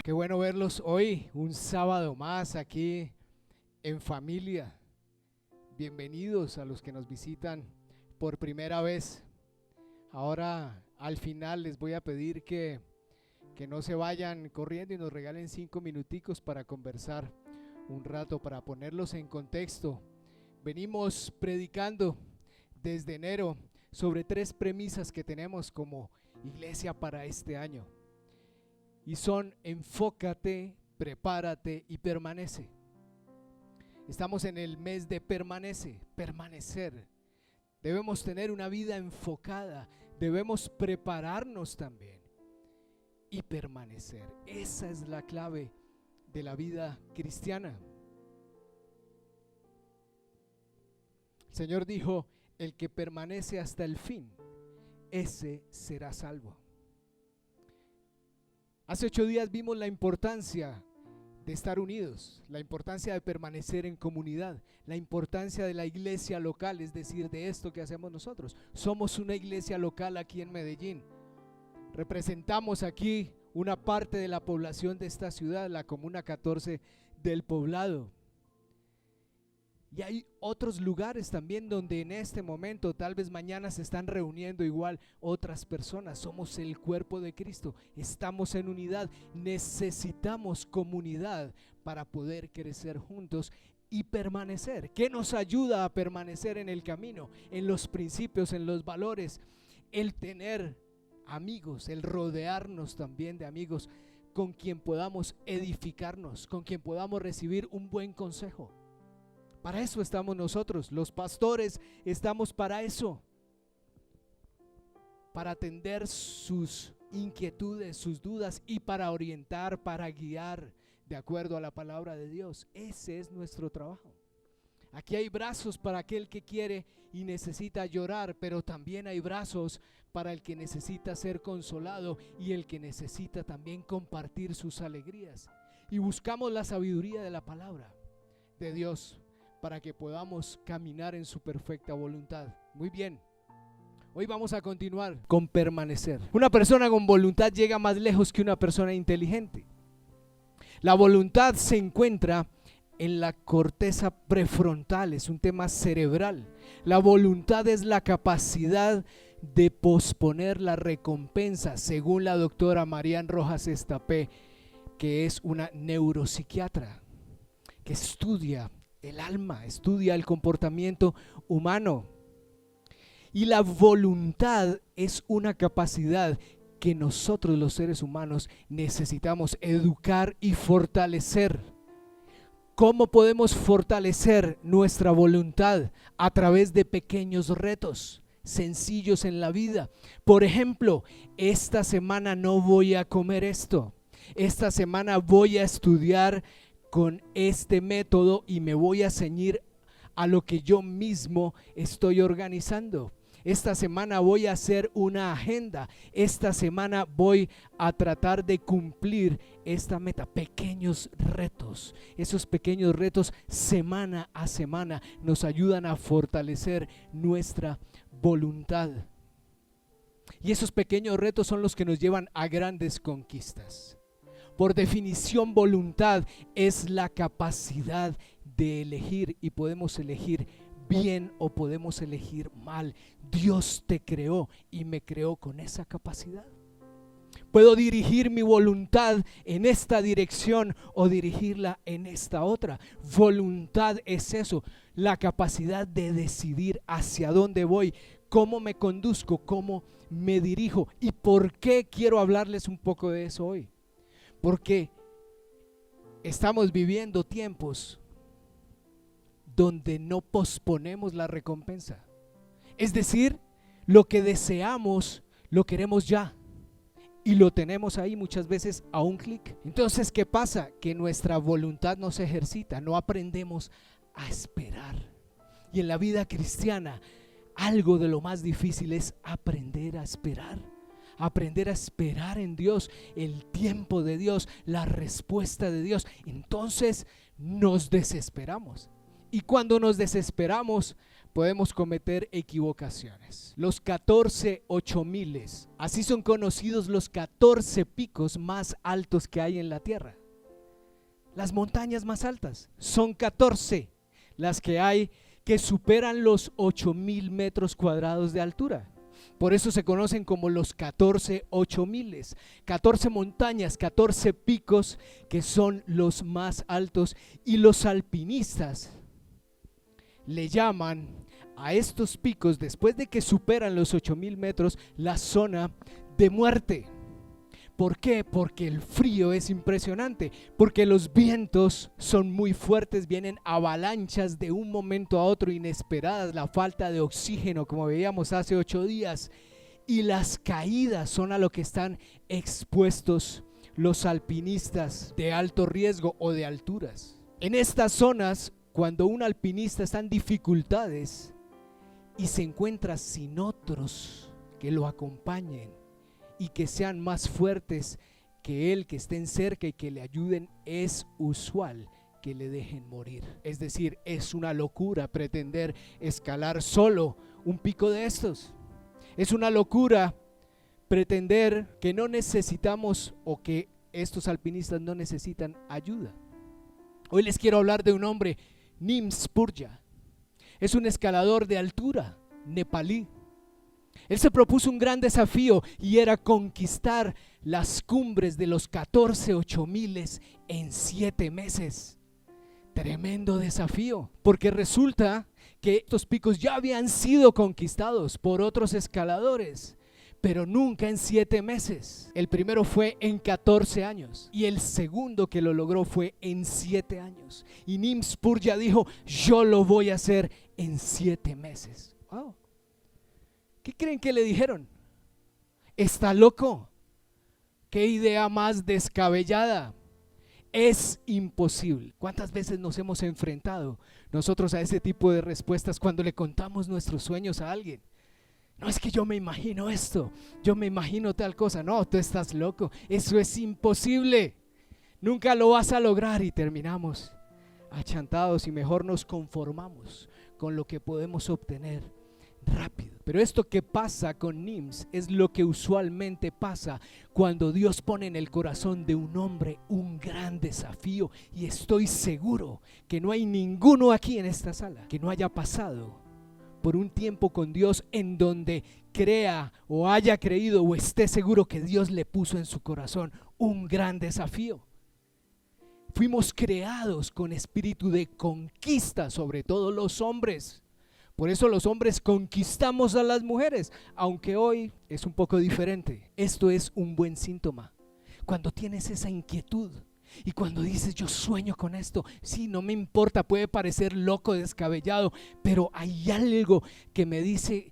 Qué bueno verlos hoy, un sábado más aquí en familia. Bienvenidos a los que nos visitan por primera vez. Ahora al final les voy a pedir que no se vayan corriendo y nos regalen 5 minuticos para conversar un rato, para ponerlos en contexto. Venimos predicando desde enero sobre 3 premisas que tenemos como iglesia para este año. Y son: enfócate, prepárate y permanece. Estamos en el mes de permanecer. Debemos tener una vida enfocada, debemos prepararnos también y permanecer. Esa es la clave de la vida cristiana. El Señor dijo: el que permanece hasta el fin, ese será salvo. Hace 8 días vimos la importancia de estar unidos, la importancia de permanecer en comunidad, la importancia de la iglesia local, es decir, de esto que hacemos nosotros. Somos una iglesia local aquí en Medellín. Representamos aquí una parte de la población de esta ciudad, la Comuna 14 del Poblado. Y hay otros lugares también donde en este momento, tal vez mañana, se están reuniendo igual otras personas. Somos el cuerpo de Cristo, estamos en unidad, necesitamos comunidad para poder crecer juntos y permanecer. ¿Qué nos ayuda a permanecer en el camino, en los principios, en los valores? El tener amigos, el rodearnos también de amigos con quien podamos edificarnos, con quien podamos recibir un buen consejo. Para eso estamos nosotros, los pastores, estamos para eso, para atender sus inquietudes, sus dudas y para orientar, para guiar de acuerdo a la palabra de Dios. Ese es nuestro trabajo. Aquí hay brazos para aquel que quiere y necesita llorar, pero también hay brazos para el que necesita ser consolado y el que necesita también compartir sus alegrías. Y buscamos la sabiduría de la palabra de Dios para que podamos caminar en su perfecta voluntad. Muy bien, hoy vamos a continuar con permanecer. Una persona con voluntad llega más lejos que una persona inteligente. La voluntad se encuentra en la corteza prefrontal, es un tema cerebral. La voluntad es la capacidad de posponer la recompensa, según la doctora Marian Rojas Estapé, que es una neuropsiquiatra que estudia el alma, estudia el comportamiento humano. Y la voluntad es una capacidad que nosotros los seres humanos necesitamos educar y fortalecer. ¿Cómo podemos fortalecer nuestra voluntad? A través de pequeños retos sencillos en la vida. Por ejemplo, esta semana no voy a comer esto. Esta semana voy a estudiar con este método y me voy a ceñir a lo que yo mismo estoy organizando. Esta semana voy a hacer una agenda. Esta semana voy a tratar de cumplir esta meta. Pequeños retos. Esos pequeños retos semana a semana nos ayudan a fortalecer nuestra voluntad. Y esos pequeños retos son los que nos llevan a grandes conquistas. Por definición, voluntad es la capacidad de elegir, y podemos elegir bien o podemos elegir mal. Dios te creó y me creó con esa capacidad. Puedo dirigir mi voluntad en esta dirección o dirigirla en esta otra. Voluntad es eso, la capacidad de decidir hacia dónde voy, cómo me conduzco, cómo me dirijo. ¿Y por qué quiero hablarles un poco de eso hoy? Porque estamos viviendo tiempos donde no posponemos la recompensa. Es decir, lo que deseamos lo queremos ya y lo tenemos ahí muchas veces a un clic. Entonces, ¿qué pasa? Que nuestra voluntad no se ejercita, no aprendemos a esperar. Y en la vida cristiana, algo de lo más difícil es aprender a esperar. Aprender a esperar en Dios, el tiempo de Dios, la respuesta de Dios. Entonces nos desesperamos. Y cuando nos desesperamos, podemos cometer equivocaciones. Los 14 8000, así son conocidos los 14 picos más altos que hay en la tierra. Las montañas más altas son 14 las que hay que superan los 8000 metros cuadrados de altura. Por eso se conocen como los 14 8000. 14 montañas, 14 picos que son los más altos, y los alpinistas le llaman a estos picos, después de que superan los 8000 metros, la zona de muerte. ¿Por qué? Porque el frío es impresionante, porque los vientos son muy fuertes, vienen avalanchas de un momento a otro inesperadas, la falta de oxígeno, como veíamos hace 8 días, y las caídas son a lo que están expuestos los alpinistas de alto riesgo o de alturas. En estas zonas, cuando un alpinista está en dificultades y se encuentra sin otros que lo acompañen y que sean más fuertes que él, que estén cerca y que le ayuden, es usual que le dejen morir. Es decir, es una locura pretender escalar solo un pico de estos. Es una locura pretender que no necesitamos, o que estos alpinistas no necesitan ayuda. Hoy les quiero hablar de un hombre, Nims Purja. Es un escalador de altura nepalí. Él se propuso un gran desafío, y era conquistar las cumbres de los 14 8000 en 7 meses. Tremendo desafío, porque resulta que estos picos ya habían sido conquistados por otros escaladores, pero nunca en 7 meses. El primero fue en 14 años y el segundo que lo logró fue en 7 años. Y Nims Purja dijo: yo lo voy a hacer en 7 meses. Wow. ¿Qué creen que le dijeron? ¿Está loco? ¿Qué idea más descabellada? Es imposible. ¿Cuántas veces nos hemos enfrentado nosotros a ese tipo de respuestas cuando le contamos nuestros sueños a alguien? No, es que yo me imagino esto, yo me imagino tal cosa. No, tú estás loco, eso es imposible, nunca lo vas a lograr. Y terminamos achantados y mejor nos conformamos con lo que podemos obtener rápido. Pero esto que pasa con Nims es lo que usualmente pasa cuando Dios pone en el corazón de un hombre un gran desafío, y estoy seguro que no hay ninguno aquí en esta sala que no haya pasado por un tiempo con Dios en donde crea o haya creído o esté seguro que Dios le puso en su corazón un gran desafío. Fuimos creados con espíritu de conquista, sobre todo los hombres. Por eso los hombres conquistamos a las mujeres, aunque hoy es un poco diferente. Esto es un buen síntoma. Cuando tienes esa inquietud y cuando dices: yo sueño con esto, sí, no me importa, puede parecer loco, descabellado, pero hay algo que me dice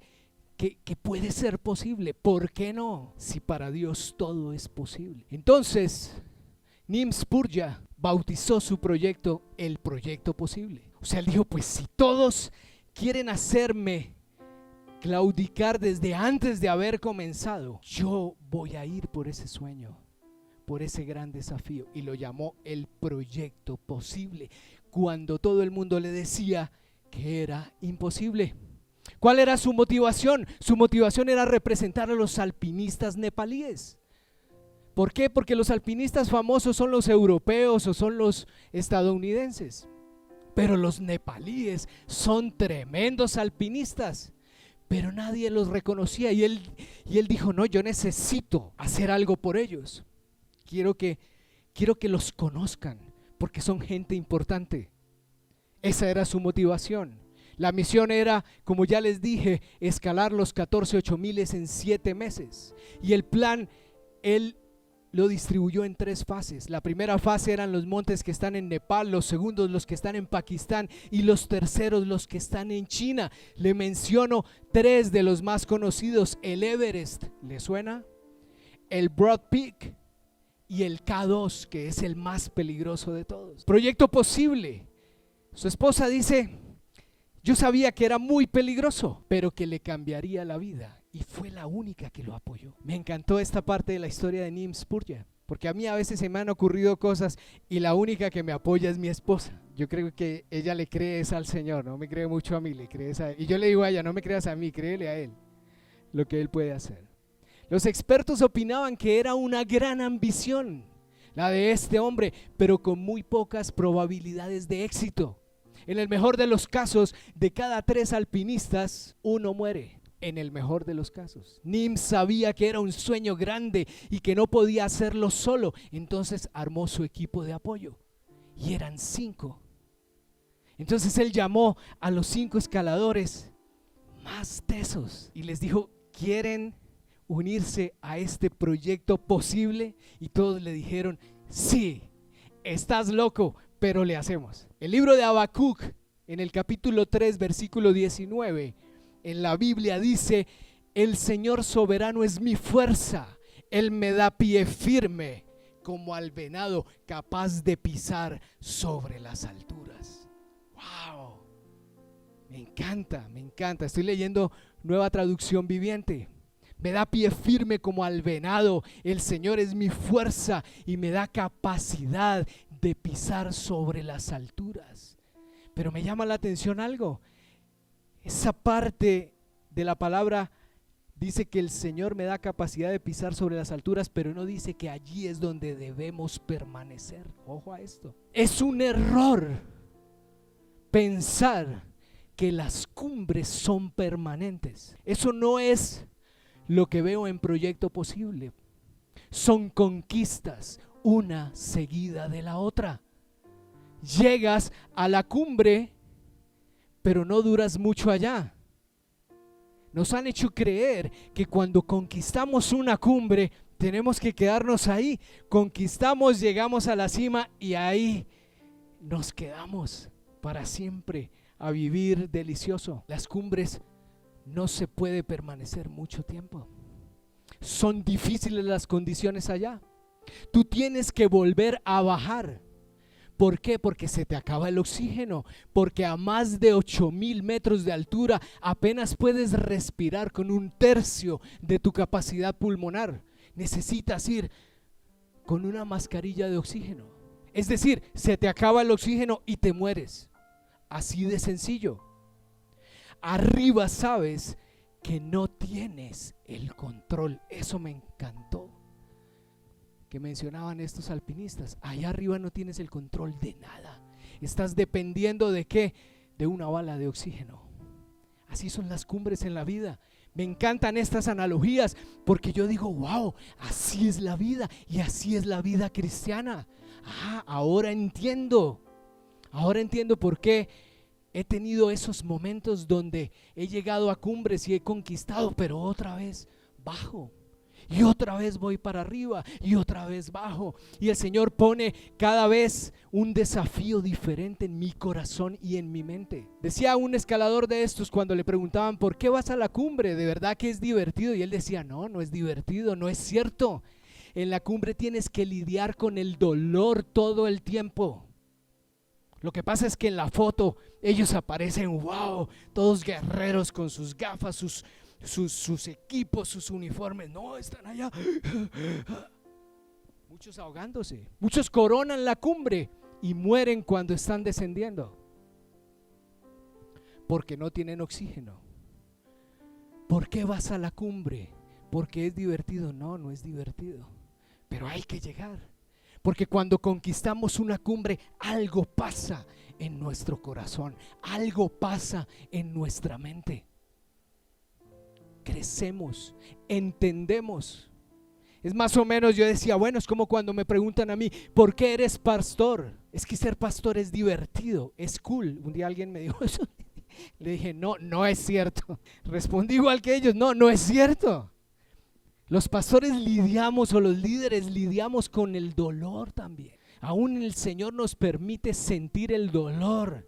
que puede ser posible. ¿Por qué no? Si para Dios todo es posible. Entonces, Nims Purja bautizó su proyecto el proyecto posible. O sea, él dijo: pues si todos quieren hacerme claudicar desde antes de haber comenzado, yo voy a ir por ese sueño, por ese gran desafío. Y lo llamó el proyecto posible, cuando todo el mundo le decía que era imposible. ¿Cuál era su motivación? Su motivación era representar a los alpinistas nepalíes. ¿Por qué? Porque los alpinistas famosos son los europeos o son los estadounidenses, pero los nepalíes son tremendos alpinistas, pero nadie los reconocía. Y él dijo: no, yo necesito hacer algo por ellos. Quiero que los conozcan, porque son gente importante. Esa era su motivación. La misión era, como ya les dije, escalar los 14 8000 en 7 meses. Y el plan, él lo distribuyó en 3 fases. La primera fase eran los montes que están en Nepal, los segundos los que están en Pakistán y los terceros los que están en China. Le menciono 3 de los más conocidos: el Everest, ¿le suena? El Broad Peak y el K2, que es el más peligroso de todos. Proyecto posible. Su esposa dice: yo sabía que era muy peligroso, pero que le cambiaría la vida. Y fue la única que lo apoyó. Me encantó esta parte de la historia de Nims Purja. Porque a mí a veces se me han ocurrido cosas y la única que me apoya es mi esposa. Yo creo que ella le cree es al Señor, no me cree mucho a mí, le cree a él. Y yo le digo a ella, no me creas a mí, créele a Él lo que Él puede hacer. Los expertos opinaban que era una gran ambición la de este hombre, pero con muy pocas probabilidades de éxito. En el mejor de los casos, de cada 3 alpinistas, 1 muere. En el mejor de los casos. Nim sabía que era un sueño grande y que no podía hacerlo solo. Entonces armó su equipo de apoyo. Y eran 5. Entonces él llamó a los 5 escaladores más tesos y les dijo, ¿quieren unirse a este proyecto posible? Y todos le dijeron, sí, estás loco, pero le hacemos. El libro de Habacuc, en el capítulo 3, versículo 19, en la Biblia dice, el Señor soberano es mi fuerza, Él me da pie firme como al venado capaz de pisar sobre las alturas. ¡Wow! Me encanta. Estoy leyendo Nueva Traducción Viviente. Me da pie firme como al venado, el Señor es mi fuerza y me da capacidad de pisar sobre las alturas. Pero me llama la atención algo. Esa parte de la palabra dice que el Señor me da capacidad de pisar sobre las alturas, pero no dice que allí es donde debemos permanecer. Ojo a esto. Es un error pensar que las cumbres son permanentes. Eso no es lo que veo en Proyecto Posible. Son conquistas, una seguida de la otra. Llegas a la cumbre, pero no duras mucho allá. Nos han hecho creer que cuando conquistamos una cumbre tenemos que quedarnos ahí. Conquistamos, llegamos a la cima y ahí nos quedamos para siempre a vivir delicioso. Las cumbres no se puede permanecer mucho tiempo. Son difíciles las condiciones allá. Tú tienes que volver a bajar. ¿Por qué? Porque se te acaba el oxígeno, porque a más de 8,000 metros de altura apenas puedes respirar con 1/3 de tu capacidad pulmonar. Necesitas ir con una mascarilla de oxígeno. Es decir, se te acaba el oxígeno y te mueres. Así de sencillo. Arriba sabes que no tienes el control. Eso me encantó que mencionaban estos alpinistas. Allá arriba no tienes el control de nada. Estás dependiendo ¿de qué? De una bala de oxígeno. Así son las cumbres en la vida. Me encantan estas analogías porque yo digo, wow, así es la vida y así es la vida cristiana. Ahora entiendo por qué he tenido esos momentos donde he llegado a cumbres y he conquistado, pero otra vez bajo. Y otra vez voy para arriba y otra vez bajo. Y el Señor pone cada vez un desafío diferente en mi corazón y en mi mente. Decía un escalador de estos cuando le preguntaban, ¿por qué vas a la cumbre? ¿De verdad que es divertido? Y él decía, no es divertido, no es cierto. En la cumbre tienes que lidiar con el dolor todo el tiempo. Lo que pasa es que en la foto ellos aparecen, wow, todos guerreros con sus gafas, sus equipos, sus uniformes. No, están allá. Muchos ahogándose. Muchos coronan la cumbre y mueren cuando están descendiendo. Porque no tienen oxígeno. ¿Por qué vas a la cumbre? ¿Porque es divertido? No es divertido. Pero hay que llegar. Porque cuando conquistamos una cumbre, algo pasa en nuestro corazón, algo pasa en nuestra mente. Crecemos, entendemos. Es más o menos, yo decía, bueno, es como cuando me preguntan a mí, ¿por qué eres pastor? Es que ser pastor es divertido, es cool. Un día alguien me dijo eso. Le dije, no es cierto. Respondí igual que ellos, no es cierto. Los pastores lidiamos, o los líderes lidiamos con el dolor también. Aún el Señor nos permite sentir el dolor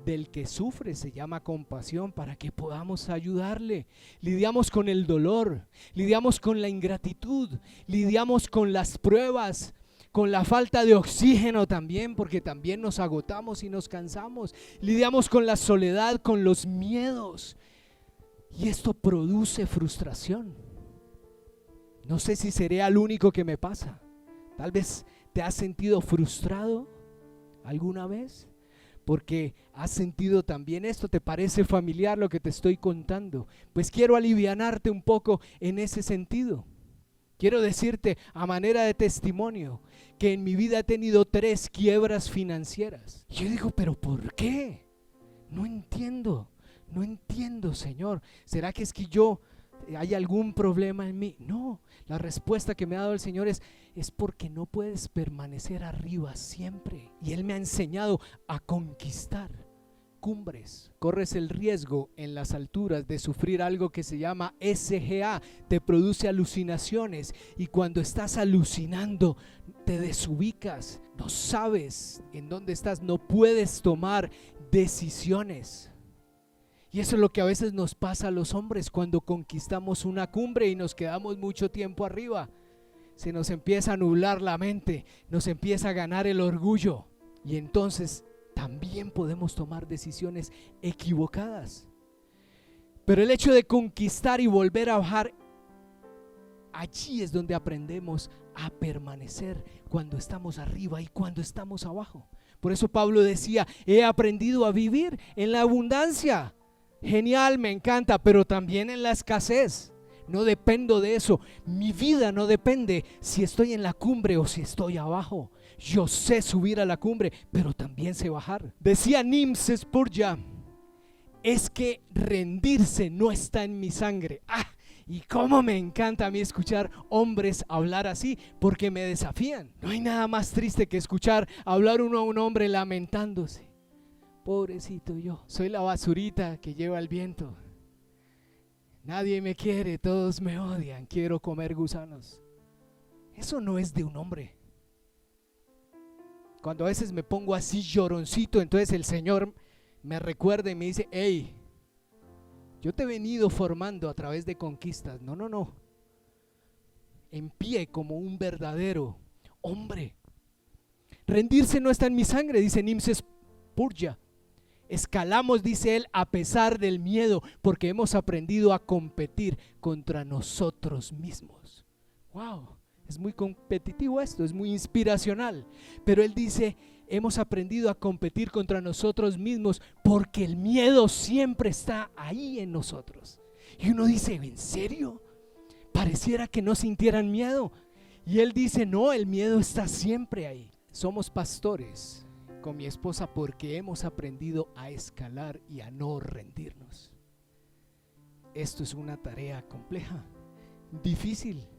del que sufre, se llama compasión, para que podamos ayudarle. Lidiamos con el dolor, lidiamos con la ingratitud, lidiamos con las pruebas, con la falta de oxígeno también, porque también nos agotamos y nos cansamos. Lidiamos con la soledad, con los miedos, y esto produce frustración. No sé si seré el único que me pasa. Tal vez te has sentido frustrado alguna vez, porque has sentido también esto. ¿Te parece familiar lo que te estoy contando? Pues quiero alivianarte un poco en ese sentido. Quiero decirte a manera de testimonio que en mi vida he tenido 3 quiebras financieras. Yo digo, ¿pero por qué? No entiendo, Señor. ¿Será que es que hay algún problema en mí? No, la respuesta que me ha dado el Señor es porque no puedes permanecer arriba siempre. Y Él me ha enseñado a conquistar cumbres. Corres el riesgo en las alturas de sufrir algo que se llama SGA, te produce alucinaciones, y cuando estás alucinando te desubicas, no sabes en dónde estás, no puedes tomar decisiones. Y eso es lo que a veces nos pasa a los hombres cuando conquistamos una cumbre y nos quedamos mucho tiempo arriba. Se nos empieza a nublar la mente, nos empieza a ganar el orgullo, y entonces también podemos tomar decisiones equivocadas. Pero el hecho de conquistar y volver a bajar, allí es donde aprendemos a permanecer cuando estamos arriba y cuando estamos abajo. Por eso Pablo decía, he aprendido a vivir en la abundancia. Genial, me encanta, pero también en la escasez. No dependo de eso. Mi vida no depende si estoy en la cumbre o si estoy abajo. Yo sé subir a la cumbre, pero también sé bajar. Decía Nims Spurgeon, es que rendirse no está en mi sangre. Y cómo me encanta a mí escuchar hombres hablar así, porque me desafían. No hay nada más triste que escuchar hablar uno a un hombre lamentándose. Pobrecito yo, soy la basurita que lleva el viento. Nadie me quiere, todos me odian, quiero comer gusanos. Eso no es de un hombre. Cuando a veces me pongo así lloroncito, entonces el Señor me recuerda y me dice, hey, yo te he venido formando a través de conquistas. No. En pie como un verdadero hombre. Rendirse no está en mi sangre, dice Nims Spurgeon. Escalamos, dice él, a pesar del miedo, porque hemos aprendido a competir contra nosotros mismos. Wow, es muy competitivo esto, es muy inspiracional. Pero él dice, hemos aprendido a competir contra nosotros mismos porque el miedo siempre está ahí en nosotros. Y uno dice, ¿en serio? Pareciera que no sintieran miedo. Y él dice, no, el miedo está siempre ahí. Somos pastores con mi esposa porque hemos aprendido a escalar y a no rendirnos. Esto es una tarea compleja, difícil,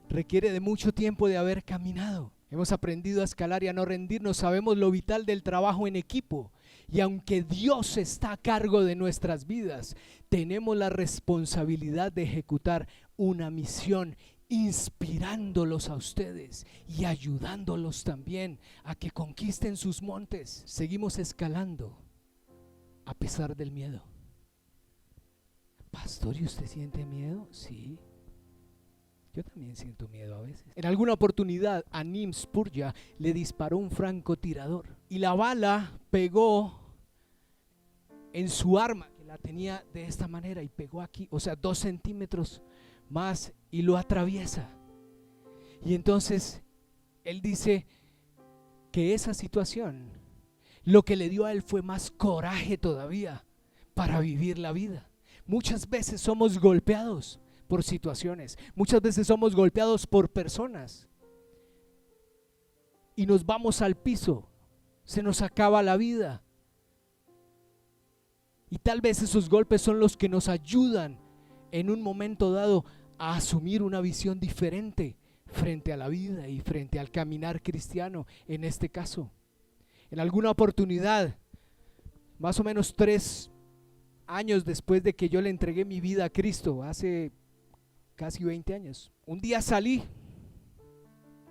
requiere de mucho tiempo de haber caminado. Hemos aprendido a escalar y a no rendirnos, sabemos lo vital del trabajo en equipo, y aunque Dios está a cargo de nuestras vidas, tenemos la responsabilidad de ejecutar una misión, inspirándolos a ustedes y ayudándolos también a que conquisten sus montes. Seguimos escalando a pesar del miedo. Pastor, ¿y usted siente miedo? Sí, yo también siento miedo a veces. En alguna oportunidad a Nims Spurgeon le disparó un francotirador y la bala pegó en su arma, que la tenía de esta manera, y pegó aquí, o sea, 2 centímetros más, y lo atraviesa. Y entonces él dice que esa situación lo que le dio a él fue más coraje todavía para vivir la vida. Muchas veces somos golpeados por situaciones, muchas veces somos golpeados por personas y nos vamos al piso, se nos acaba la vida. Y tal vez esos golpes son los que nos ayudan en un momento dado a asumir una visión diferente frente a la vida y frente al caminar cristiano. En este caso, en alguna oportunidad, más o menos 3 años después de que yo le entregué mi vida a Cristo, hace casi 20 años, un día salí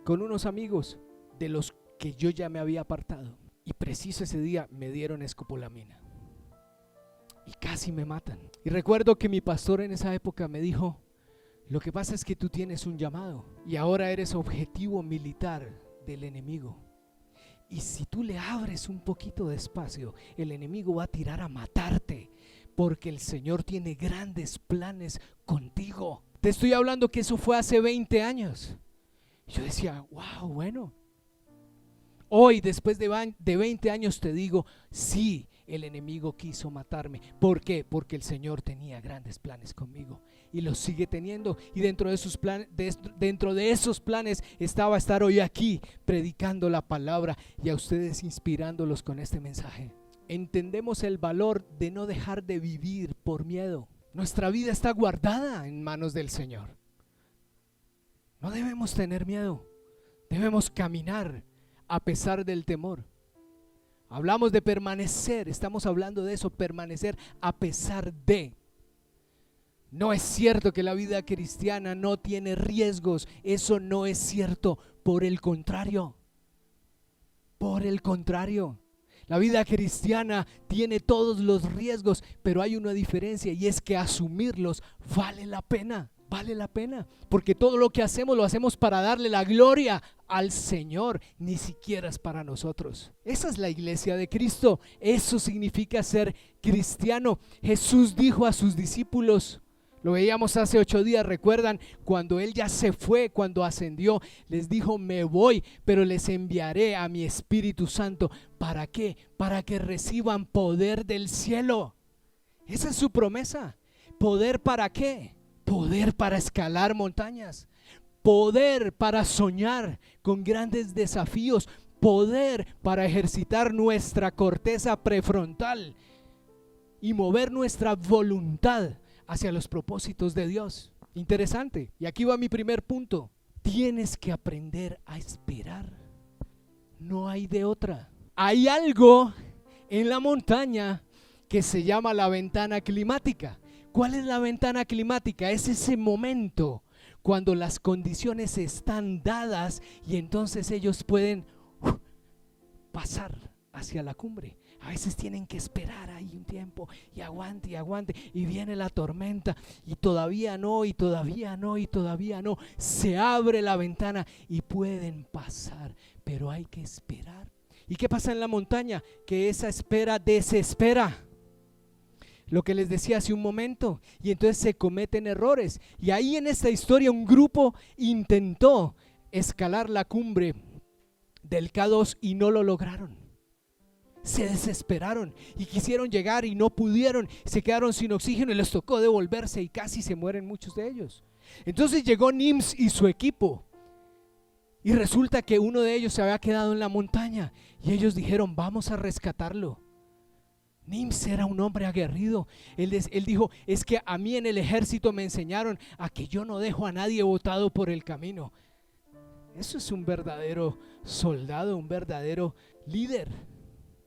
con unos amigos de los que yo ya me había apartado, y preciso ese día me dieron escopolamina y casi me matan. Y recuerdo que mi pastor en esa época me dijo, lo que pasa es que tú tienes un llamado y ahora eres objetivo militar del enemigo, y si tú le abres un poquito de espacio, el enemigo va a tirar a matarte, porque el Señor tiene grandes planes contigo. Te estoy hablando que eso fue hace 20 años. Yo decía, wow, bueno. Hoy, después de 20 años, te digo, sí, el enemigo quiso matarme. ¿Por qué? Porque el Señor tenía grandes planes conmigo y los sigue teniendo. Y dentro de esos planes estaba estar hoy aquí predicando la palabra y a ustedes inspirándolos con este mensaje. Entendemos el valor de no dejar de vivir por miedo. Nuestra vida está guardada en manos del Señor. No debemos tener miedo, debemos caminar a pesar del temor. Hablamos de permanecer, estamos hablando de eso, permanecer a pesar de. No es cierto que la vida cristiana no tiene riesgos, eso no es cierto, por el contrario. La vida cristiana tiene todos los riesgos, pero hay una diferencia y es que asumirlos vale la pena, porque todo lo que hacemos lo hacemos para darle la gloria al Señor, ni siquiera es para nosotros. Esa es la iglesia de Cristo, eso significa ser cristiano. Jesús dijo a sus discípulos, lo veíamos hace 8 días, recuerdan, cuando Él ya se fue, cuando ascendió, les dijo, me voy, pero les enviaré a mi Espíritu Santo. ¿Para qué? Para que reciban poder del cielo. Esa es su promesa. ¿Poder para qué? Poder para escalar montañas, poder para soñar con grandes desafíos, poder para ejercitar nuestra corteza prefrontal y mover nuestra voluntad hacia los propósitos de Dios. Interesante. Y aquí va mi primer punto. Tienes que aprender a esperar. No hay de otra. Hay algo en la montaña que se llama la ventana climática. ¿Cuál es la ventana climática? Es ese momento cuando las condiciones están dadas y entonces ellos pueden pasar hacia la cumbre. A veces tienen que esperar ahí un tiempo y aguante y viene la tormenta y todavía no. Se abre la ventana y pueden pasar, pero hay que esperar. ¿Y qué pasa en la montaña? Que esa espera desespera. Lo que les decía hace un momento, y entonces se cometen errores. Y ahí en esta historia un grupo intentó escalar la cumbre del K2 y no lo lograron. Se desesperaron y quisieron llegar y no pudieron, se quedaron sin oxígeno y les tocó devolverse y casi se mueren muchos de ellos. Entonces llegó Nims y su equipo y resulta que uno de ellos se había quedado en la montaña y ellos dijeron, vamos a rescatarlo. Nims era un hombre aguerrido. Él dijo, es que a mí en el ejército me enseñaron a que yo no dejo a nadie botado por el camino. Eso es un verdadero soldado, un verdadero líder.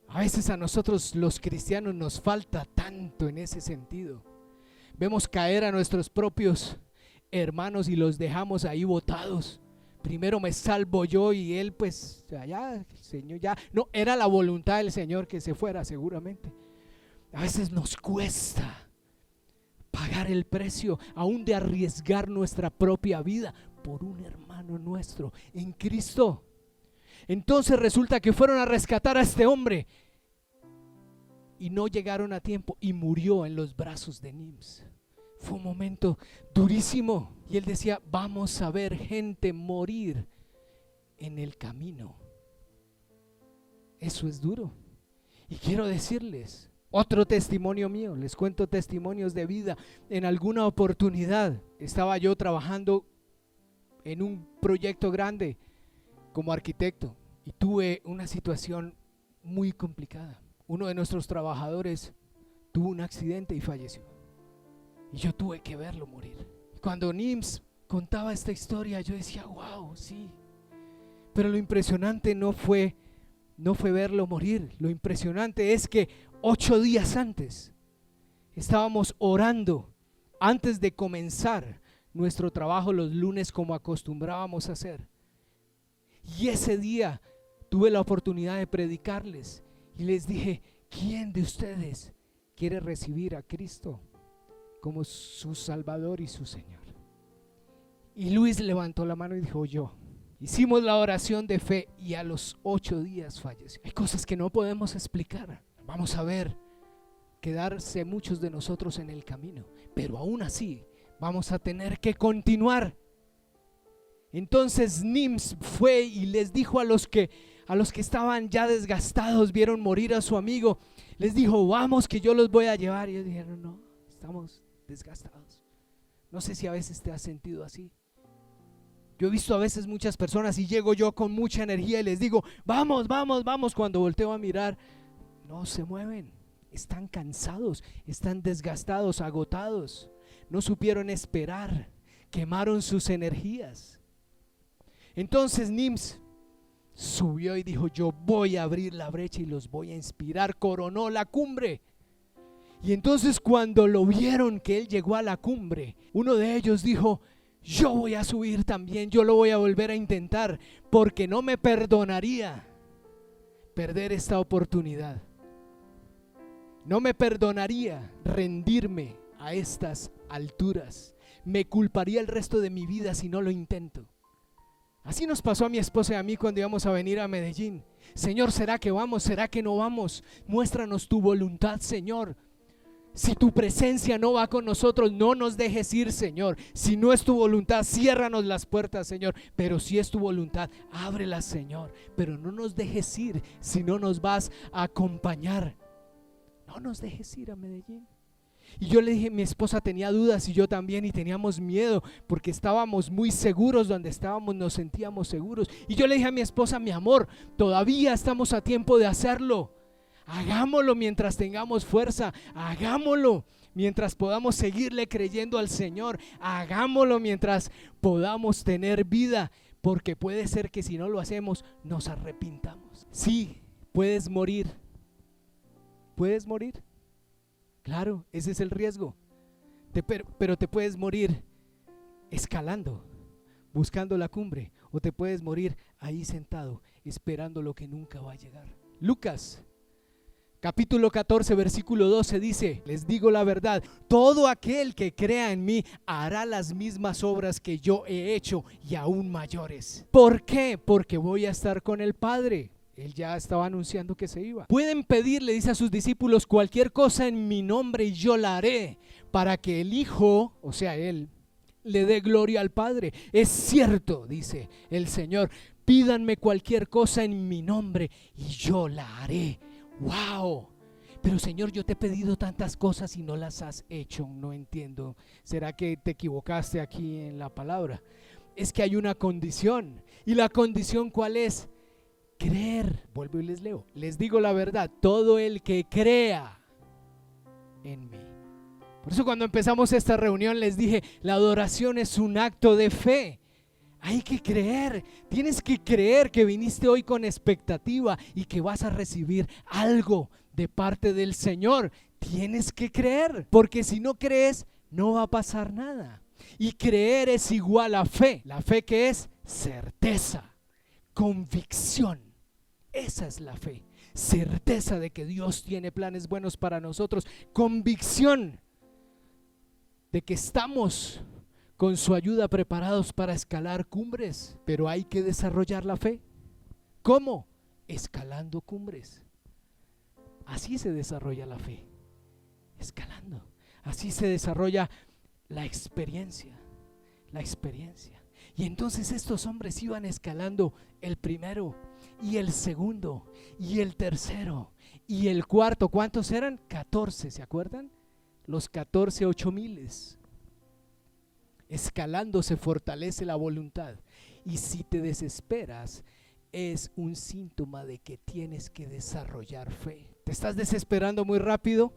A veces a nosotros los cristianos nos falta tanto en ese sentido. Vemos caer a nuestros propios hermanos y los dejamos ahí botados. Primero me salvo yo y él pues allá, el Señor ya. No, era la voluntad del Señor que se fuera seguramente. A veces nos cuesta pagar el precio aún de arriesgar nuestra propia vida por un hermano nuestro en Cristo. Entonces resulta que fueron a rescatar a este hombre y no llegaron a tiempo y murió en los brazos de Nims. Fue un momento durísimo y él decía, vamos a ver gente morir en el camino. Eso es duro. Y quiero decirles otro testimonio mío, les cuento testimonios de vida. En alguna oportunidad estaba yo trabajando en un proyecto grande como arquitecto y tuve una situación muy complicada. Uno de nuestros trabajadores tuvo un accidente y falleció y yo tuve que verlo morir. Cuando Nims contaba esta historia yo decía, wow, sí, pero lo impresionante no fue verlo morir. Lo impresionante es que 8 días antes estábamos orando antes de comenzar nuestro trabajo los lunes como acostumbrábamos a hacer. Y ese día tuve la oportunidad de predicarles y les dije, ¿quién de ustedes quiere recibir a Cristo como su Salvador y su Señor? Y Luis levantó la mano y dijo, yo. Hicimos la oración de fe y a los 8 días falleció. Hay cosas que no podemos explicar. Vamos a ver, quedarse muchos de nosotros en el camino, pero aún así vamos a tener que continuar. Entonces Nims fue y les dijo a los que estaban ya desgastados, vieron morir a su amigo, les dijo: vamos que yo los voy a llevar. Y ellos dijeron: no, estamos desgastados. No sé si a veces te has sentido así. Yo he visto a veces muchas personas y llego yo con mucha energía y les digo: vamos, vamos, vamos. Cuando volteo a mirar, no se mueven, están cansados, están desgastados, agotados, no supieron esperar, quemaron sus energías. Entonces Nims subió y dijo: yo voy a abrir la brecha y los voy a inspirar. Coronó la cumbre. Y entonces cuando lo vieron que él llegó a la cumbre, uno de ellos dijo: yo voy a subir también, yo lo voy a volver a intentar, porque no me perdonaría perder esta oportunidad. No me perdonaría rendirme a estas alturas. Me culparía el resto de mi vida si no lo intento. Así nos pasó a mi esposa y a mí cuando íbamos a venir a Medellín. Señor, ¿será que vamos? ¿Será que no vamos? Muéstranos tu voluntad, Señor. Si tu presencia no va con nosotros, no nos dejes ir, Señor. Si no es tu voluntad, ciérranos las puertas, Señor. Pero si es tu voluntad, ábrelas, Señor. Pero no nos dejes ir si no nos vas a acompañar. No nos dejes ir a Medellín. Y yo le dije, mi esposa tenía dudas y yo también, y teníamos miedo porque estábamos muy seguros donde estábamos, nos sentíamos seguros. Y yo le dije a mi esposa: mi amor, todavía estamos a tiempo de hacerlo. Hagámoslo mientras tengamos fuerza, hagámoslo mientras podamos seguirle creyendo al Señor, hagámoslo mientras podamos tener vida, porque puede ser que si no lo hacemos nos arrepintamos. Sí, puedes morir. ¿Puedes morir? Claro, ese es el riesgo. Pero te puedes morir escalando, buscando la cumbre, o te puedes morir ahí sentado, esperando lo que nunca va a llegar. Lucas capítulo 14, versículo 12 dice: les digo la verdad, todo aquel que crea en mí hará las mismas obras que yo he hecho y aún mayores. ¿Por qué? Porque voy a estar con el Padre. Él ya estaba anunciando que se iba. Pueden pedir, le dice a sus discípulos, cualquier cosa en mi nombre y yo la haré, para que el Hijo, o sea Él, le dé gloria al Padre. Es cierto, dice el Señor, pídanme cualquier cosa en mi nombre y yo la haré. ¡Wow! Pero Señor, yo te he pedido tantas cosas y no las has hecho. No entiendo. ¿Será que te equivocaste aquí en la palabra? Es que hay una condición. ¿Y la condición cuál es? Creer. Vuelvo y les leo. Les digo la verdad, todo el que crea en mí. Por eso cuando empezamos esta reunión les dije, la adoración es un acto de fe. Hay que creer, tienes que creer que viniste hoy con expectativa y que vas a recibir algo de parte del Señor. Tienes que creer, porque si no crees no va a pasar nada. Y creer es igual a fe. La fe, ¿qué es? Certeza, convicción. Esa es la fe. Certeza de que Dios tiene planes buenos para nosotros. Convicción de que estamos con su ayuda preparados para escalar cumbres, pero hay que desarrollar la fe. ¿Cómo? Escalando cumbres. Así se desarrolla la fe, escalando. Así se desarrolla la experiencia, Y entonces estos hombres iban escalando el primero y el segundo y el tercero y el cuarto. ¿Cuántos eran? 14, ¿se acuerdan? Los 14 8000. Escalando se fortalece la voluntad, y si te desesperas es un síntoma de que tienes que desarrollar fe. ¿Te estás desesperando muy rápido?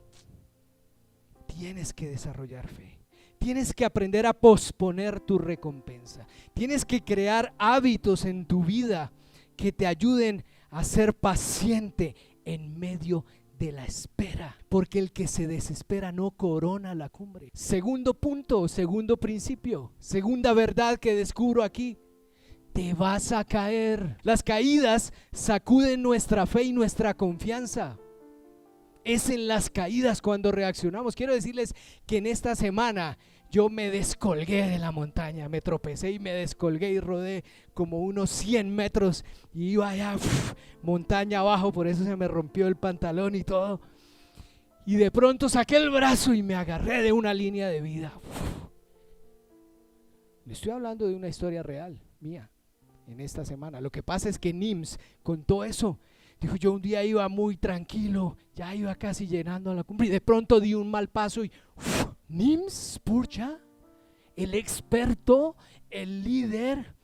Tienes que desarrollar fe. Tienes que aprender a posponer tu recompensa. Tienes que crear hábitos en tu vida que te ayuden a ser paciente en medio de la espera, porque el que se desespera no corona la cumbre. Segundo punto, segundo principio, segunda verdad que descubro aquí: te vas a caer. Las caídas sacuden nuestra fe y nuestra confianza. Es en las caídas cuando reaccionamos. Quiero decirles que en esta semana yo me descolgué de la montaña, me tropecé y me descolgué y rodé como unos 100 metros y iba allá, montaña abajo, por eso se me rompió el pantalón y todo. Y de pronto saqué el brazo y me agarré de una línea de vida. Le estoy hablando de una historia real. mía en esta semana. Lo que pasa es que Nims contó eso. Dijo, yo un día iba muy tranquilo, ya iba casi llenando a la cumbre y de pronto di un mal paso y Nims Spurgeon, el experto, el líder.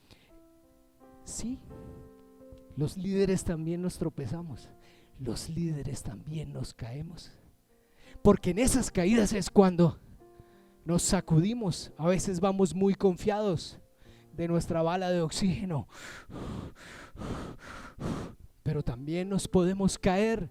Sí, los líderes también nos tropezamos, los líderes también nos caemos, porque en esas caídas es cuando nos sacudimos. A veces vamos muy confiados de nuestra bala de oxígeno, pero también nos podemos caer.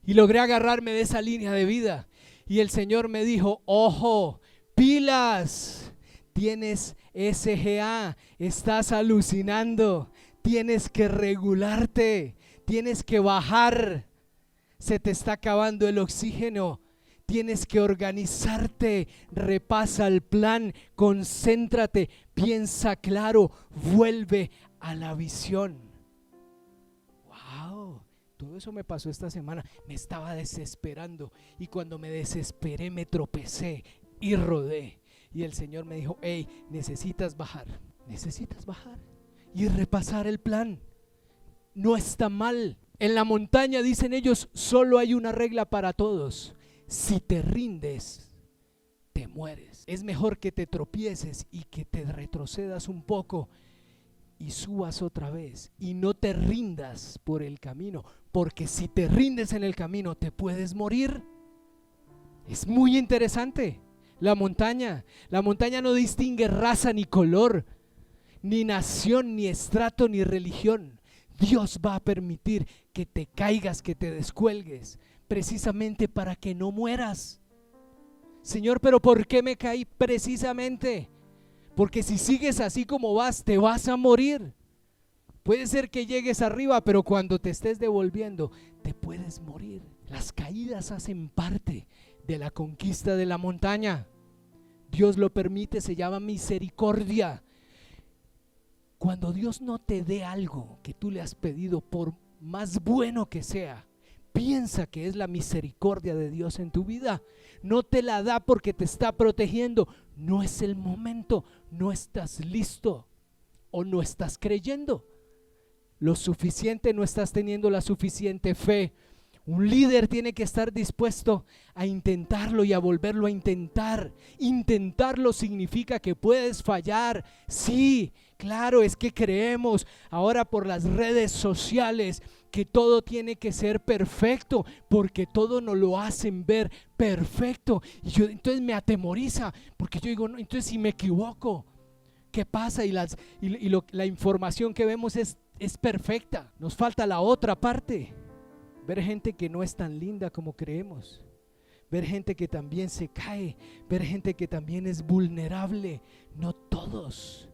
Y logré agarrarme de esa línea de vida y el Señor me dijo, ojo, pilas, tienes SGA, estás alucinando, tienes que regularte, tienes que bajar, se te está acabando el oxígeno, tienes que organizarte, repasa el plan, concéntrate, piensa claro, vuelve a la visión. Wow, todo eso me pasó esta semana, me estaba desesperando y cuando me desesperé me tropecé y rodé. Y el Señor me dijo, hey, necesitas bajar y repasar el plan. No está mal. En la montaña, dicen ellos, solo hay una regla para todos. Si te rindes, te mueres. Es mejor que te tropieces y que te retrocedas un poco y subas otra vez y no te rindas por el camino, porque si te rindes en el camino te puedes morir. Es muy interesante. La montaña no distingue raza ni color, ni nación, ni estrato, ni religión. Dios va a permitir que te caigas, que te descuelgues, precisamente para que no mueras. Señor, ¿pero por qué me caí? Precisamente porque si sigues así como vas, te vas a morir. Puede ser que llegues arriba, pero cuando te estés devolviendo, te puedes morir. Las caídas hacen parte de la conquista de la montaña. Dios lo permite, se llama misericordia. Cuando Dios no te dé algo que tú le has pedido, por más bueno que sea, piensa que es la misericordia de Dios en tu vida. No te la da porque te está protegiendo. No es el momento, no estás listo o no estás creyendo lo suficiente, no estás teniendo la suficiente fe. Un líder tiene que estar dispuesto a intentarlo y a volverlo a intentar. Intentarlo significa que puedes fallar. Sí, claro, es que creemos ahora por las redes sociales que todo tiene que ser perfecto, porque todo nos lo hacen ver perfecto. Y yo entonces me atemoriza, porque yo digo, no, entonces si me equivoco, ¿qué pasa? Y la información que vemos es perfecta. Nos falta la otra parte. Ver gente que no es tan linda como creemos, ver gente que también se cae, ver gente que también es vulnerable. No todos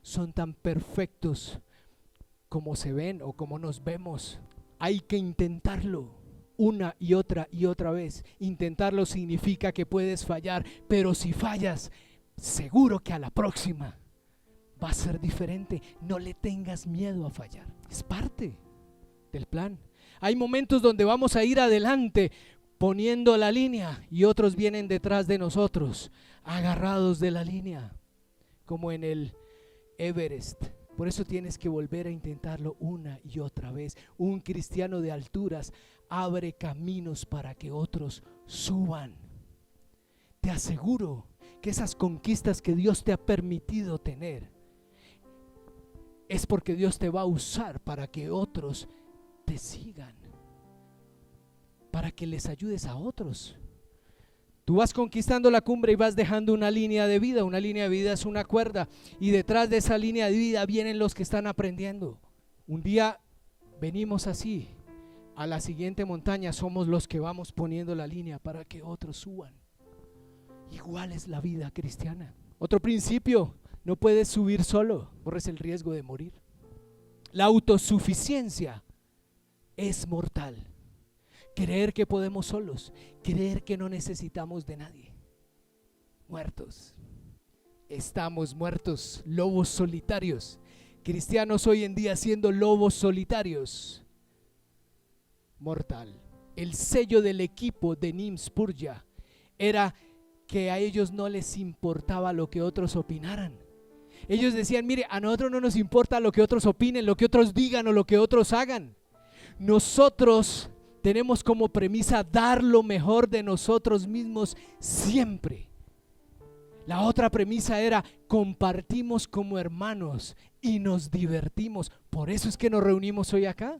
son tan perfectos como se ven o como nos vemos. Hay que intentarlo una y otra vez. Intentarlo significa que puedes fallar, pero si fallas, seguro que a la próxima va a ser diferente. No le tengas miedo a fallar, es parte del plan. Hay momentos donde vamos a ir adelante poniendo la línea y otros vienen detrás de nosotros agarrados de la línea, como en el Everest. Por eso tienes que volver a intentarlo una y otra vez. Un cristiano de alturas abre caminos para que otros suban. Te aseguro que esas conquistas que Dios te ha permitido tener es porque Dios te va a usar para que otros te sigan, para que les ayudes a otros. Tú vas conquistando la cumbre y vas dejando una línea de vida. Una línea de vida es una cuerda y detrás de esa línea de vida vienen los que están aprendiendo. Un día venimos así, a la siguiente montaña somos los que vamos poniendo la línea para que otros suban. Igual es la vida cristiana. Otro principio, no puedes subir solo, corres el riesgo de morir. La autosuficiencia es mortal. Creer que podemos solos, creer que no necesitamos de nadie. Muertos. Estamos muertos, lobos solitarios. Cristianos hoy en día siendo lobos solitarios. Mortal. El sello del equipo de Nims Spurgeon era que a ellos no les importaba lo que otros opinaran. Ellos decían, mire, a nosotros no nos importa lo que otros opinen, lo que otros digan o lo que otros hagan. Nosotros tenemos como premisa dar lo mejor de nosotros mismos siempre. La otra premisa era compartimos como hermanos y nos divertimos. Por eso es que nos reunimos hoy acá.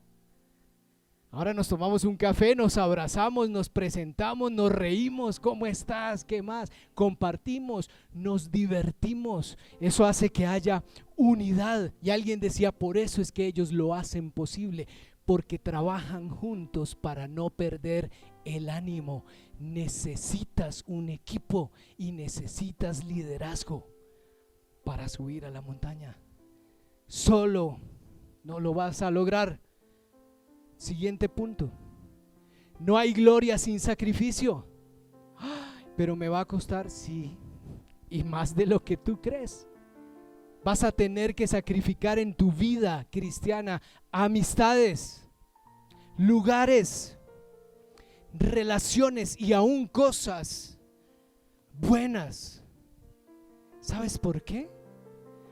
Ahora nos tomamos un café, nos abrazamos, nos presentamos, nos reímos. ¿Cómo estás? ¿Qué más? Compartimos, nos divertimos. Eso hace que haya unidad. Y alguien decía, por eso es que ellos lo hacen posible, porque trabajan juntos para no perder el ánimo. Necesitas un equipo y necesitas liderazgo para subir a la montaña. Solo no lo vas a lograr. Siguiente punto. No hay gloria sin sacrificio. Pero me va a costar, sí, y más de lo que tú crees. Vas a tener que sacrificar en tu vida cristiana amistades, lugares, relaciones y aún cosas buenas. ¿Sabes por qué?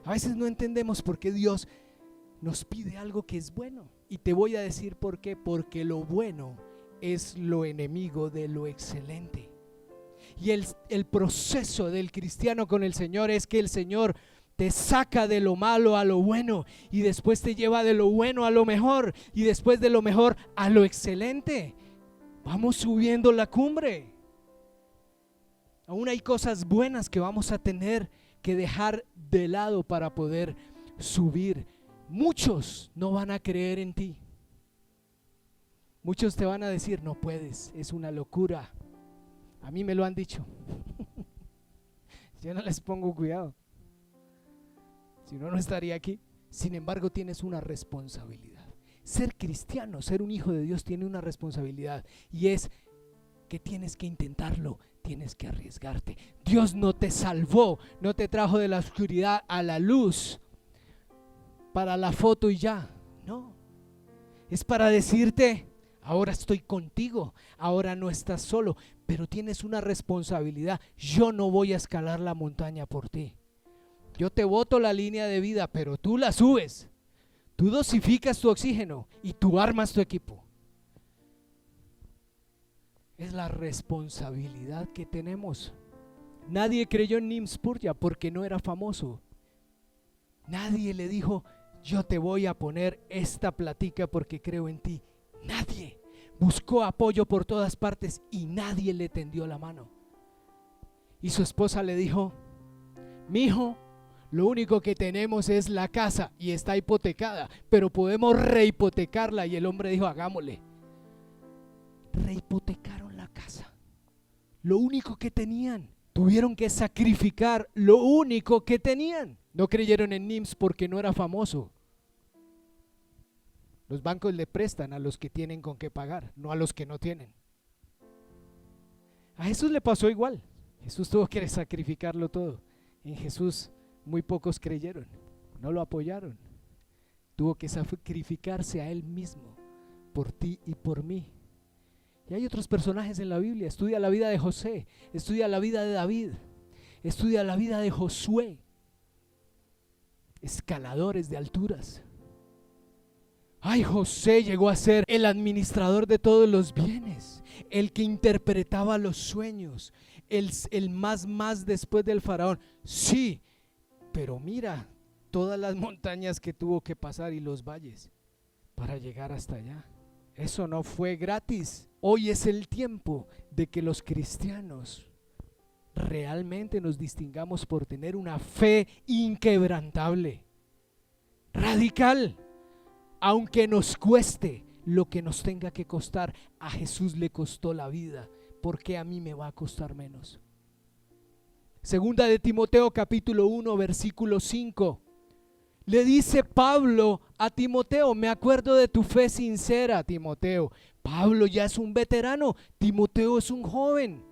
A veces no entendemos por qué Dios nos pide algo que es bueno. Y te voy a decir por qué. Porque lo bueno es lo enemigo de lo excelente. Y el proceso del cristiano con el Señor es que el Señor te saca de lo malo a lo bueno y después te lleva de lo bueno a lo mejor y después de lo mejor a lo excelente. Vamos subiendo la cumbre. Aún hay cosas buenas que vamos a tener que dejar de lado para poder subir. Muchos no van a creer en ti. Muchos te van a decir, no puedes, es una locura. A mí me lo han dicho. Yo no les pongo cuidado. Si no, no estaría aquí. Sin embargo, tienes una responsabilidad. Ser cristiano, ser un hijo de Dios tiene una responsabilidad. Y es que tienes que intentarlo, tienes que arriesgarte. Dios no te salvó, no te trajo de la oscuridad a la luz para la foto y ya. No. Es para decirte, ahora estoy contigo, ahora no estás solo, pero tienes una responsabilidad. Yo no voy a escalar la montaña por ti. Yo te boto la línea de vida, pero tú la subes. Tú dosificas tu oxígeno y tú armas tu equipo. Es la responsabilidad que tenemos. Nadie creyó en Neil Spurgeon porque no era famoso. Nadie le dijo, yo te voy a poner esta platica porque creo en ti. Nadie. Buscó apoyo por todas partes y nadie le tendió la mano. Y su esposa le dijo, mijo, lo único que tenemos es la casa y está hipotecada, pero podemos rehipotecarla. Y el hombre dijo, hagámosle. Rehipotecaron la casa. Lo único que tenían. Tuvieron que sacrificar lo único que tenían. No creyeron en NIMS porque no era famoso. Los bancos le prestan a los que tienen con qué pagar, no a los que no tienen. A Jesús le pasó igual. Jesús tuvo que sacrificarlo todo. En Jesús muy pocos creyeron, no lo apoyaron. Tuvo que sacrificarse a él mismo por ti y por mí. Y hay otros personajes en la Biblia. Estudia la vida de José, estudia la vida de David, estudia la vida de Josué. Escaladores de alturas. Ay, José llegó a ser el administrador de todos los bienes, el que interpretaba los sueños, el más después del faraón. Sí, pero mira todas las montañas que tuvo que pasar y los valles para llegar hasta allá. Eso no fue gratis. Hoy es el tiempo de que los cristianos realmente nos distingamos por tener una fe inquebrantable, radical, aunque nos cueste lo que nos tenga que costar. A Jesús le costó la vida, ¿por qué a mí me va a costar menos? Segunda de Timoteo capítulo 1 versículo 5. Le dice Pablo a Timoteo, me acuerdo de tu fe sincera, Timoteo. Pablo ya es un veterano, Timoteo es un joven.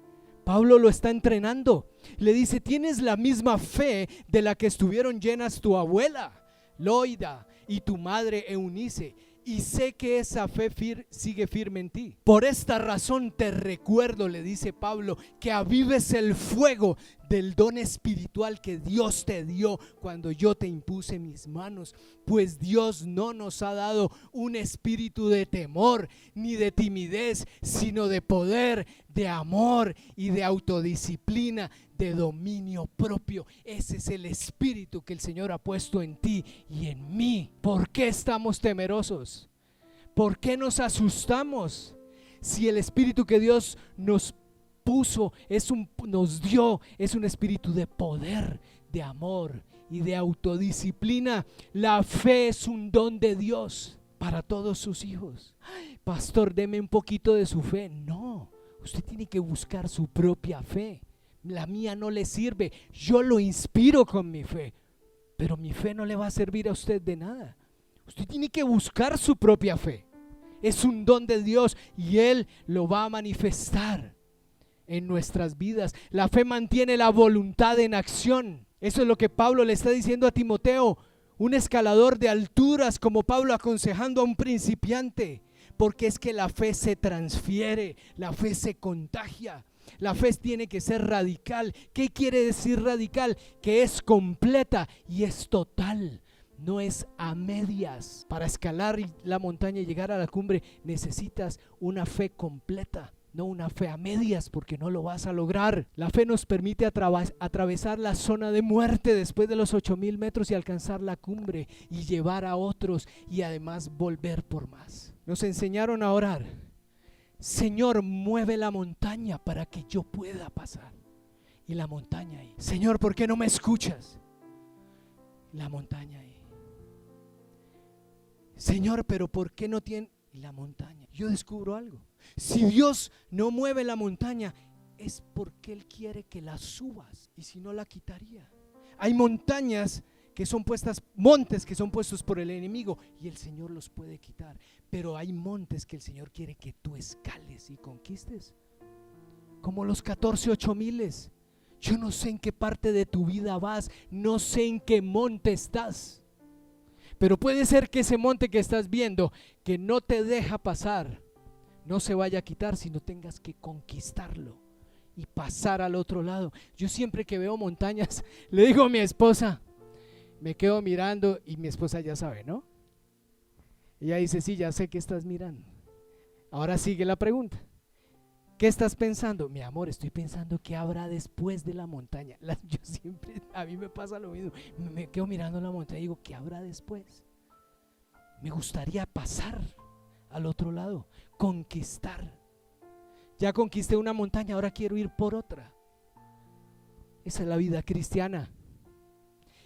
Pablo lo está entrenando. Le dice, tienes la misma fe de la que estuvieron llenas tu abuela Loida y tu madre Eunice, y sé que esa fe sigue firme en ti. Por esta razón te recuerdo, le dice Pablo, que avives el fuego del don espiritual que Dios te dio cuando yo te impuse mis manos. Pues Dios no nos ha dado un espíritu de temor ni de timidez, sino de poder, de amor y de autodisciplina, de dominio propio. Ese es el espíritu que el Señor ha puesto en ti y en mí. ¿Por qué estamos temerosos? ¿Por qué nos asustamos? Si el espíritu que Dios nos puso, nos dio, es un espíritu de poder, de amor y de autodisciplina. La fe es un don de Dios para todos sus hijos. Ay, pastor, deme un poquito de su fe. No, usted tiene que buscar su propia fe. La mía no le sirve. Yo lo inspiro con mi fe, pero mi fe no le va a servir a usted de nada. Usted tiene que buscar su propia fe. Es un don de Dios y Él lo va a manifestar en nuestras vidas. La fe mantiene la voluntad en acción. Eso es lo que Pablo le está diciendo a Timoteo, un escalador de alturas, como Pablo aconsejando a un principiante, porque es que la fe se transfiere, la fe se contagia. La fe tiene que ser radical. ¿Qué quiere decir radical? Que es completa y es total. No es a medias. Para escalar la montaña y llegar a la cumbre necesitas una fe completa, no una fe a medias, porque no lo vas a lograr. La fe nos permite atravesar la zona de muerte después de los 8,000 metros y alcanzar la cumbre y llevar a otros y además volver por más. Nos enseñaron a orar: Señor, mueve la montaña para que yo pueda pasar. Y la montaña ahí. Señor, ¿por qué no me escuchas? La montaña ahí. Señor, pero ¿por qué no tiene la montaña? Yo descubro algo. Si Dios no mueve la montaña, es porque Él quiere que la subas, y si no, la quitaría. Hay montañas que son puestas, montes que son puestos por el enemigo, y el Señor los puede quitar. Pero hay montes que el Señor quiere que tú escales y conquistes, como los 14,8,000. Yo no sé en qué parte de tu vida vas, no sé en qué monte estás, pero puede ser que ese monte que estás viendo, que no te deja pasar, no se vaya a quitar, sino tengas que conquistarlo y pasar al otro lado. Yo siempre que veo montañas, le digo a mi esposa, me quedo mirando y mi esposa ya sabe, ¿no? Ella dice: sí, ya sé que estás mirando. Ahora sigue la pregunta: ¿qué estás pensando? Mi amor, estoy pensando qué habrá después de la montaña. Yo siempre, a mí me pasa lo mismo, me quedo mirando la montaña y digo: ¿qué habrá después? Me gustaría pasar al otro lado, conquistar. Ya conquisté una montaña, ahora quiero ir por otra. Esa es la vida cristiana.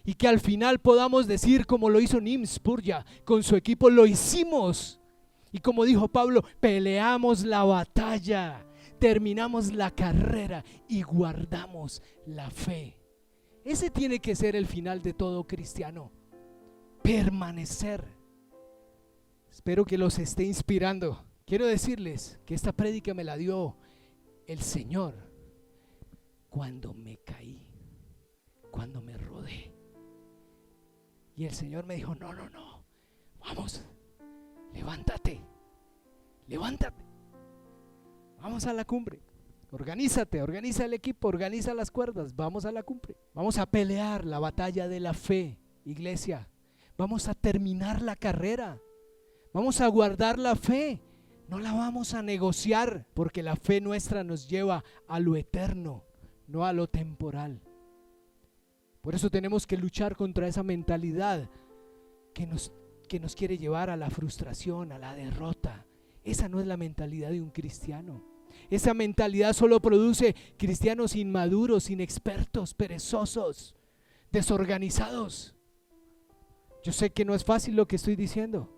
Y que al final podamos decir, como lo hizo Neal Spurgeon con su equipo: lo hicimos. Y como dijo Pablo, peleamos la batalla, terminamos la carrera y guardamos la fe. Ese tiene que ser el final de todo cristiano: permanecer. Espero que los esté inspirando. Quiero decirles que esta prédica me la dio el Señor cuando me caí, cuando me rodé. Y el Señor me dijo: no, vamos, levántate, vamos a la cumbre, organízate, organiza el equipo, organiza las cuerdas, vamos a la cumbre, vamos a pelear la batalla de la fe, iglesia, vamos a terminar la carrera, vamos a guardar la fe, no la vamos a negociar, porque la fe nuestra nos lleva a lo eterno, no a lo temporal. Por eso tenemos que luchar contra esa mentalidad que nos quiere llevar a la frustración, a la derrota. Esa no es la mentalidad de un cristiano. Esa mentalidad solo produce cristianos inmaduros, inexpertos, perezosos, desorganizados. Yo sé que no es fácil lo que estoy diciendo.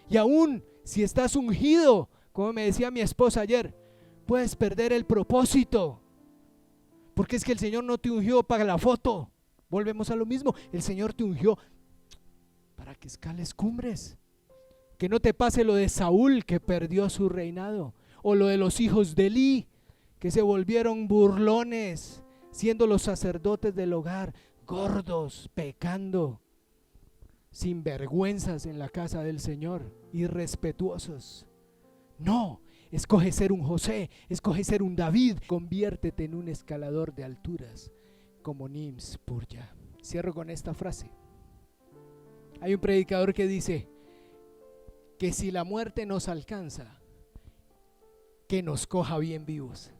Y aún si estás ungido, como me decía mi esposa ayer, puedes perder el propósito. Porque es que el Señor no te ungió para la foto. Volvemos a lo mismo, el Señor te ungió para que escales cumbres. Que no te pase lo de Saúl, que perdió su reinado, o lo de los hijos de Elí, que se volvieron burlones, siendo los sacerdotes del hogar, gordos, pecando, sinvergüenzas en la casa del Señor, irrespetuosos. No, escoge ser un José, escoge ser un David. Conviértete en un escalador de alturas como Nims Purya. Cierro con esta frase. Hay un predicador que dice que si la muerte nos alcanza, que nos coja bien vivos.